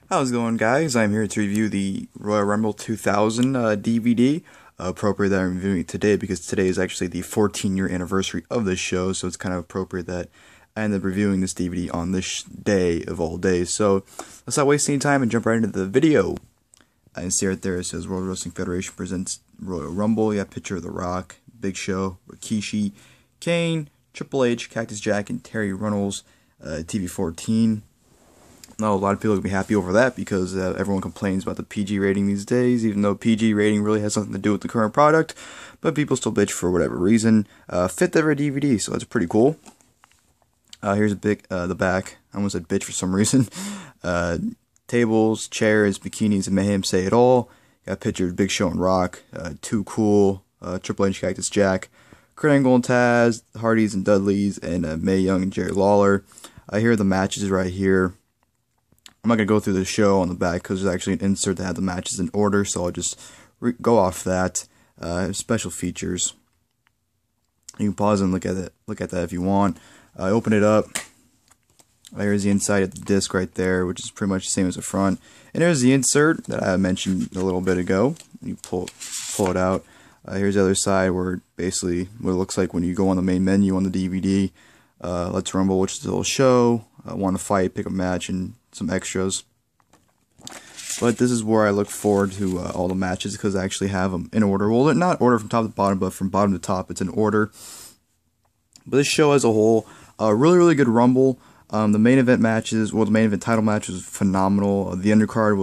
How's it going, guys? I'm here to review the Royal Rumble 2000 DVD. Appropriate that I'm reviewing it today because today is actually the 14-year anniversary of this show, so it's kind of appropriate that I ended up reviewing this DVD on this day of all days. So let's not waste any time and jump right into the video. And see right there, it says World Wrestling Federation presents Royal Rumble. You have a picture of The Rock, Big Show, Rikishi, Kane, Triple H, Cactus Jack, and Terry Runnels, TV14. Now, a lot of people will be happy over that because everyone complains about the PG rating these days, even though PG rating really has something to do with the current product, but people still bitch for whatever reason. Fifth ever DVD, so that's pretty cool. Here's a big, the back. I almost said bitch for some reason. Tables, chairs, bikinis, and mayhem say it all. Got pictures of Big Show and Rock, Too Cool, Triple H, Cactus Jack, Kurt Angle and Tazz, Hardys and Dudleys, and Mae Young and Jerry Lawler. Here are the matches right here. I'm not going to go through the show on the back because there's actually an insert that had the matches in order, so I'll just go off that. Special features. You can pause and look at that if you want. Open it up. Here's the inside of the disc right there, which is pretty much the same as the front. And there's the insert that I mentioned a little bit ago. You pull it out. Here's the other side where basically what it looks like when you go on the main menu on the DVD. Let's Rumble, which is a little show. Want to fight, pick a match, and some extras. But this is where I look forward to all the matches because I actually have them in order. Well, not order from top to bottom, but from bottom to top, it's in order. But this show as a whole, really good Rumble. The main event matches, well, the main event title match was phenomenal. The undercard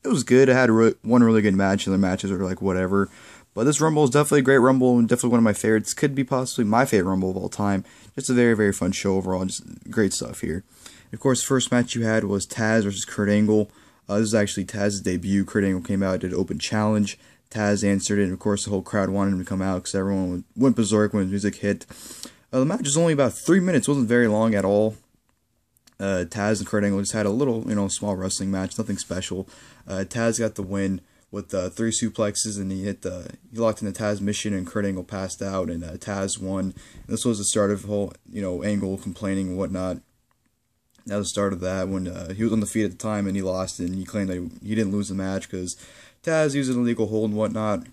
it was good. It had one really good match, and the matches were like whatever. But this Rumble is definitely a great Rumble, and definitely one of my favorites. Could be possibly my favorite Rumble of all time. Just a very fun show overall. Just great stuff here. Of course, the first match you had was Tazz versus Kurt Angle. This is actually Tazz's debut. Kurt Angle came out, did an open challenge. Tazz answered it, and of course, the whole crowd wanted him to come out because everyone went berserk when his music hit. The match was only about 3 minutes. It wasn't very long at all. Tazz and Kurt Angle just had a little, small wrestling match. Nothing special. Tazz got the win with 3 suplexes, and he locked in the Tazz mission, and Kurt Angle passed out, and Tazz won. And this was the start of the whole, Angle complaining and whatnot. That was the start of that when he was on the feet at the time and he lost it, and he claimed that he didn't lose the match because Tazz used an illegal hold and whatnot.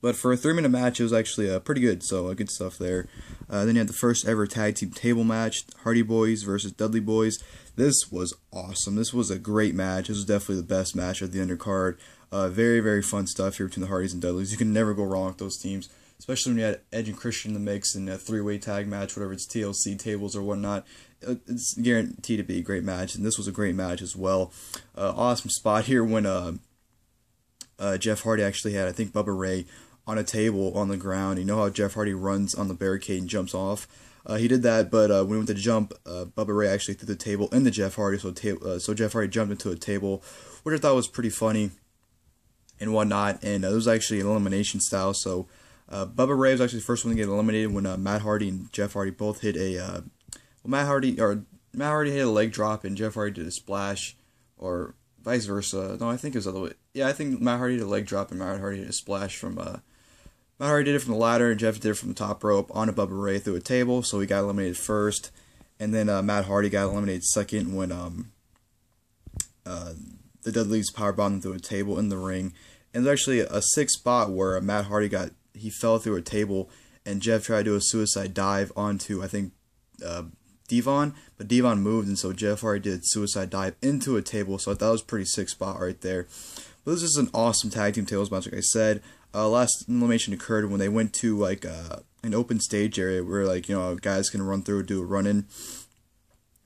But for a 3-minute match, it was actually pretty good, so good stuff there. Then you had the first ever tag team table match, Hardy Boyz versus Dudley Boyz. This was awesome. This was a great match. This was definitely the best match of the undercard. Very fun stuff here between the Hardys and Dudleys. You can never go wrong with those teams, especially when you had Edge and Christian in the mix in a 3-way tag match, whatever it's TLC tables or whatnot. It's guaranteed to be a great match, and this was a great match as well. Awesome spot here when Jeff Hardy actually had, I think, Bubba Ray on a table on the ground. You know how Jeff Hardy runs on the barricade and jumps off? He did that, but when he went to jump, Bubba Ray actually threw the table into Jeff Hardy, so Jeff Hardy jumped into a table, which I thought was pretty funny and whatnot, and it was actually an elimination style, so Bubba Ray was actually the first one to get eliminated when Matt Hardy and Jeff Hardy both hit a, Matt Hardy hit a leg drop and Jeff Hardy did a splash, or vice versa. No, I think it was the other way. Yeah, I think Matt Hardy did a leg drop and Matt Hardy did a splash from, Matt Hardy did it from the ladder, and Jeff did it from the top rope onto Bubba Ray through a table, so he got eliminated first. And then Matt Hardy got eliminated second when the Dudleys powerbombed him through a table in the ring. And there's actually a sick spot where Matt Hardy fell through a table, and Jeff tried to do a suicide dive onto, I think, Devon, but Devon moved, and so Jeff Hardy did suicide dive into a table, so I thought it was a pretty sick spot right there. But this is an awesome tag team tables match, like I said. Last elimination occurred when they went to like an open stage area where guys can run through, do a run-in.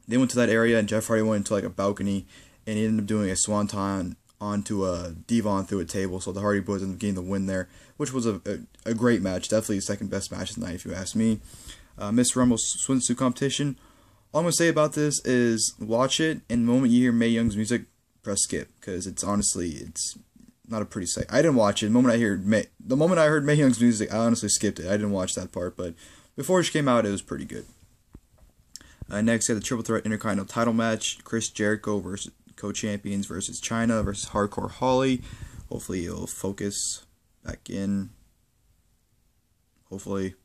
They went to that area, and Jeff Hardy went into like a balcony, and he ended up doing a swanton onto Devon through a table, so the Hardy Boyz ended up getting the win there, which was a great match, definitely the second best match of the night if you ask me. Miss Rumble's swimsuit competition. All I'm going to say about this is watch it, and the moment you hear Mae Young's music, press skip, because it's not a pretty sight. I didn't watch it. The moment I heard Mae Young's music, I honestly skipped it. I didn't watch that part, but before she came out, it was pretty good. Next, we had the Triple Threat Intercontinental title match, Chris Jericho versus co-champions versus Chyna versus Hardcore Holly. Hopefully it'll focus back in. Hopefully.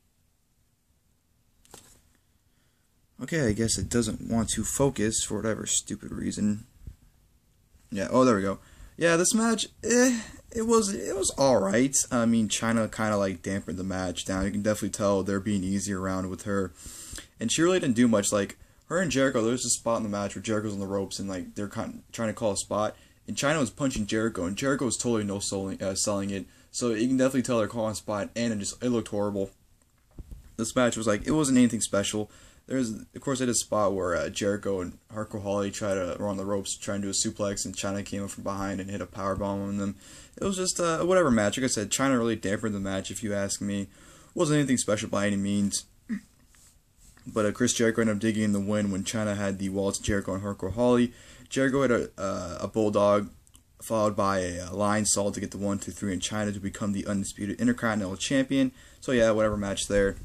Okay, I guess it doesn't want to focus for whatever stupid reason. Yeah. Oh, there we go. Yeah, this match, it was all right. I mean, Chyna kind of like dampened the match down. You can definitely tell they're being easy around with her, and she really didn't do much. Like her and Jericho, there's a spot in the match where Jericho's on the ropes and like they're kind of trying to call a spot, and Chyna was punching Jericho, and Jericho was totally no selling it. So you can definitely tell they're calling a spot, and it looked horrible. This match was like, it wasn't anything special. There's, of course, I did a spot where Jericho and Hardcore Holly were on the ropes trying to do a suplex, and Chyna came up from behind and hit a powerbomb on them. It was just whatever match. Like I said, Chyna really dampened the match, if you ask me. Wasn't anything special by any means. But Chris Jericho ended up digging in the win when Chyna had the Waltz Jericho and Hardcore Holly. Jericho had a bulldog, followed by a lion salt to get the 1, 2, 3 in Chyna to become the undisputed Intercontinental Champion. So yeah, whatever match there.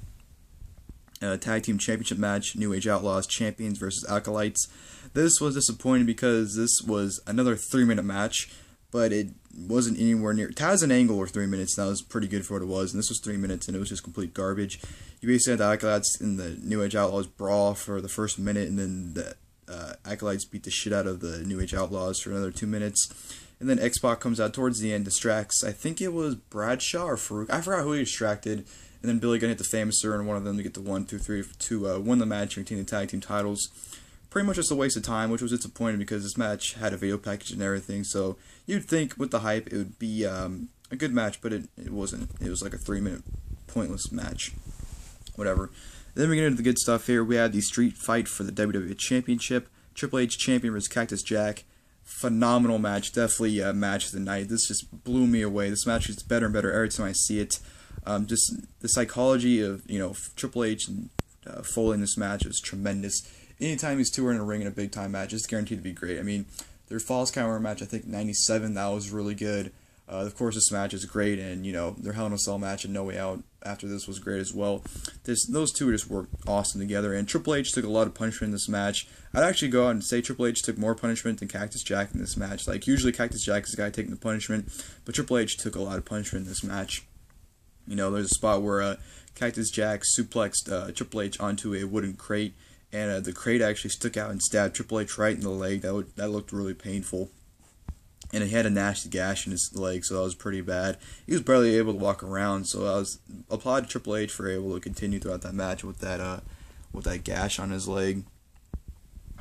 Tag Team Championship match, New Age Outlaws champions versus Acolytes. This was disappointing because this was another 3-minute match, but it wasn't anywhere near. Tazz and Angle were 3 minutes, and that was pretty good for what it was, and this was 3 minutes, and it was just complete garbage. You basically had the Acolytes and the New Age Outlaws brawl for the first minute, and then the Acolytes beat the shit out of the New Age Outlaws for another 2 minutes. And then X-Pac comes out towards the end, distracts, I think it was Bradshaw or Farouk. I forgot who he distracted. And then Billy Gunn hit the Famouser and one of them to get the 1, 2, 3 to win the match and retain the tag team titles. Pretty much just a waste of time, which was disappointing because this match had a video package and everything. So you'd think with the hype it would be a good match, but it wasn't. It was like a 3-minute pointless match. Whatever. Then we get into the good stuff here. We had the street fight for the WWF Championship. Triple H champion versus Cactus Jack. Phenomenal match. Definitely match of the night. This just blew me away. This match gets better and better every time I see it. Just the psychology of, Triple H and Foley in this match is tremendous. Anytime these two are in a ring in a big time match, it's guaranteed to be great. I mean, their Falls Count Anywhere match, I think 97, that was really good. Of course, this match is great, and their Hell in a Cell match and No Way Out after this was great as well. Those two just worked awesome together, and Triple H took a lot of punishment in this match. I'd actually go out and say Triple H took more punishment than Cactus Jack in this match. Like, usually Cactus Jack is the guy taking the punishment, but Triple H took a lot of punishment in this match. There's a spot where Cactus Jack suplexed Triple H onto a wooden crate, and the crate actually stuck out and stabbed Triple H right in the leg. That looked really painful. And he had a nasty gash in his leg, so that was pretty bad. He was barely able to walk around, so I was applaud to Triple H for able to continue throughout that match with that gash on his leg.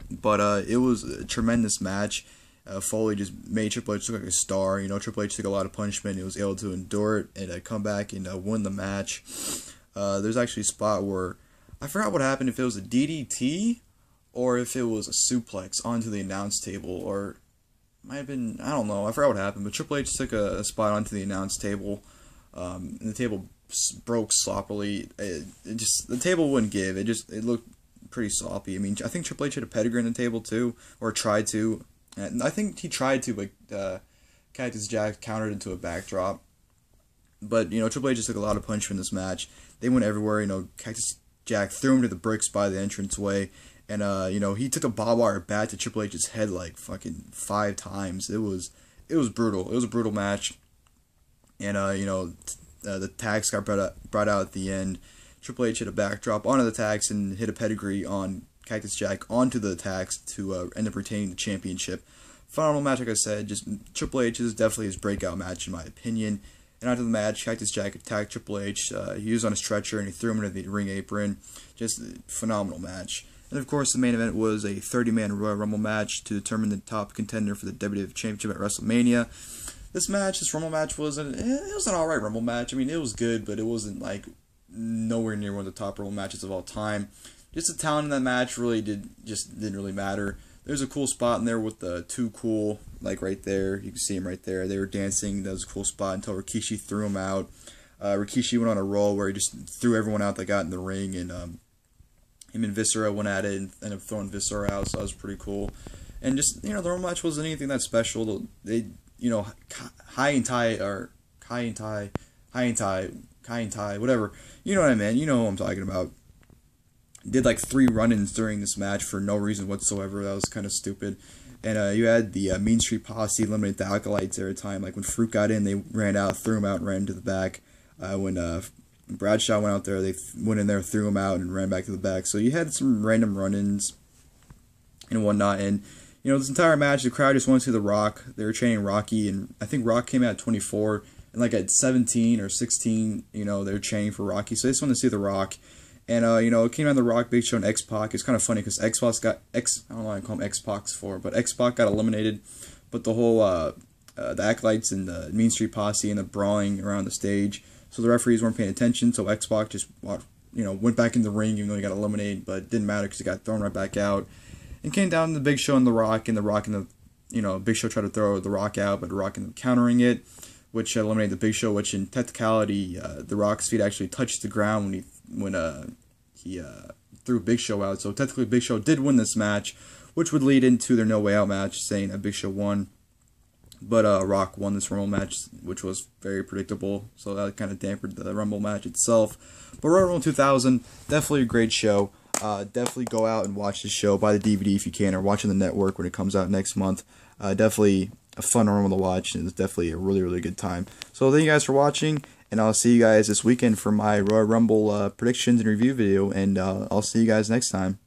But it was a tremendous match. Foley just made Triple H look like a star. Triple H took a lot of punishment. He was able to endure it and come back and win the match. There's actually a spot where I forgot what happened, if it was a DDT or if it was a suplex onto the announce table, or might have been, I don't know. I forgot what happened, but Triple H took a spot onto the announce table, and the table broke sloppily. The table wouldn't give. It looked pretty sloppy. I mean, I think Triple H had a pedigree in the table too, or tried to. And I think he tried to, but Cactus Jack countered into a backdrop. But, Triple H just took a lot of punishment in this match. They went everywhere. Cactus Jack threw him to the bricks by the entranceway. And, he took a barbed wire bat to Triple H's head like fucking 5 times. It was brutal. It was a brutal match. And, the tags got brought out at the end. Triple H hit a backdrop onto the tags and hit a pedigree on Cactus Jack onto the tags to end up retaining the championship. Phenomenal match, like I said. Just Triple H is definitely his breakout match in my opinion. And after the match, Cactus Jack attacked Triple H. He was on a stretcher and he threw him into the ring apron. Just a phenomenal match. And of course, the main event was a 30-man Royal Rumble match to determine the top contender for the WWF Championship at WrestleMania. This Rumble match was an alright Rumble match. I mean, it was good, but it wasn't like nowhere near one of the top Rumble matches of all time. Just the talent in that match didn't really matter. There's a cool spot in there with the Too Cool, like right there. You can see him right there. They were dancing. That was a cool spot until Rikishi threw him out. Rikishi went on a roll where he just threw everyone out that got in the ring, and him and Viscera went at it and ended up throwing Viscera out, so that was pretty cool. And just, the Rumble match wasn't anything that special. They, high and tie, whatever. You know what I meant. You know who I'm talking about. Did like 3 run-ins during this match for no reason whatsoever. That was kind of stupid. And you had the Mean Street Posse eliminate the Acolytes every time. Like when Farouk got in, they ran out, threw him out, and ran to the back. When Bradshaw went out there, they went in there, threw him out, and ran back to the back. So you had some random run-ins and whatnot. And this entire match, the crowd just wanted to see The Rock. They were chanting Rocky, and I think Rock came out at 24, and like at 17 or 16, they were chanting for Rocky. So they just wanted to see The Rock. And, it came out The Rock, Big Show, and X-Pac. It's kind of funny because X-Pac got, I don't know why I call him X-Pac for, but X-Pac got eliminated. But the whole, the Acolytes and the Mean Street Posse and the brawling around the stage. So the referees weren't paying attention, so X-Pac just, went back in the ring even though he got eliminated, but it didn't matter because he got thrown right back out. And came down to the Big Show and The Rock, and Big Show tried to throw The Rock out, but The Rock ended up countering it, which eliminated the Big Show, which in technicality, The Rock's feet actually touched the ground when he threw Big Show out. So technically Big Show did win this match, which would lead into their No Way Out match, saying that Big Show won. But Rock won this Rumble match, which was very predictable, so that kind of dampened the Rumble match itself. But Royal Rumble 2000, definitely a great show. Definitely go out and watch the show, buy the DVD if you can, or watch on the network when it comes out next month. Definitely a fun Rumble to watch, and it's definitely a really, really good time. So thank you guys for watching, and I'll see you guys this weekend for my Royal Rumble predictions and review video, and I'll see you guys next time.